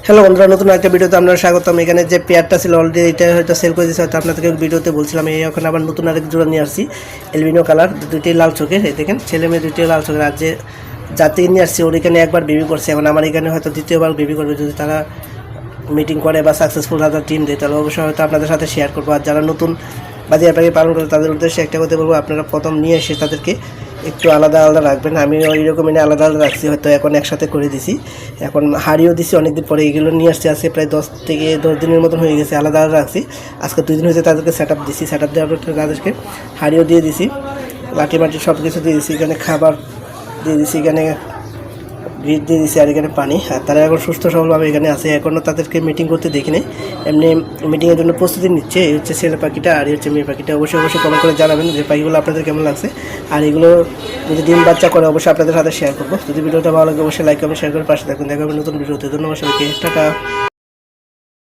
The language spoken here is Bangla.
হ্যালো বন্ধুরা, নতুন একটা ভিডিওতে আপনারা স্বাগতম। এখানে যে পেয়ারটা ছিল অলরেডি এটা হয়তো সেল করে দিয়েছে, হয়তো আপনাদেরকে ভিডিওতে বলছিলাম। এই এখন আবার নতুন আরেক জোড়া নিয়ে আসছি, এলবিনো কালার, দুইটি লাল চোখের। এই দেখেন ছেলে মেয়ে দুইটি লাল চোখের। আর যে যাতে নিয়ে আসছি ওর এখানে একবার বেবি করছে, এখন আমার এখানে হয়তো দ্বিতীয়বার বেবি করবে। যদি তারা মিটিং করে বা সাকসেসফুল তাদের টিম দেয় তাহলে অবশ্যই হয়তো আপনাদের সাথে শেয়ার করবো। আর যারা নতুন বাজিয়ার পাখি পালন করে তাদের উদ্দেশ্যে একটা কথা বলবো, আপনারা প্রথম নিয়ে এসে তাদেরকে একটু আলাদা আলাদা রাখবেন। আমি ওই রকম এনে আলাদা আলাদা রাখছি, হয়তো এখন একসাথে করে দিছি। এখন হাড়িও দিছি অনেকদিন পরে, এগুলো নিয়ে আসছে আজকে প্রায় 10 থেকে 10 দিনের মতন হয়ে গেছে। আলাদা আলাদা রাখছি, আজকে 2 দিন হয়েছে তাদেরকে সেট আপ দিছি। সেট আপ দেওয়ার পর তাদেরকে হাড়িও দিয়ে দিছি, লাঠি মাটি সব কিছু দিয়ে দিছি। এখানে খাবার দিয়ে দিছি, এখানে গ্রিড দিয়ে দিছি, আর এখানে পানি। আর তারা এখন সুস্থ সবলভাবে এখানে আছে। এখনও তাদেরকে মিটিং করতে দেখিনি, এমনি মিটিংয়ের জন্য প্রস্তুতি নিচ্ছে। এই হচ্ছে ছেলে পাখিটা আর এই হচ্ছে মেয়ে পাখিটা। অবশ্যই অবশ্যই কমেন্ট করে জানাবেন যে পাখিগুলো আপনাদের কেমন লাগছে। আর এগুলো যদি ডিম বাচ্চা করে অবশ্যই আপনাদের সাথে শেয়ার করবো। যদি ভিডিওটা ভালো লাগে অবশ্যই লাইক কমেন্ট শেয়ার করে পাশে থাকুন। দেখা হবে নতুন ভিডিওতে। ধন্যবাদ সবাইকে, টাটা।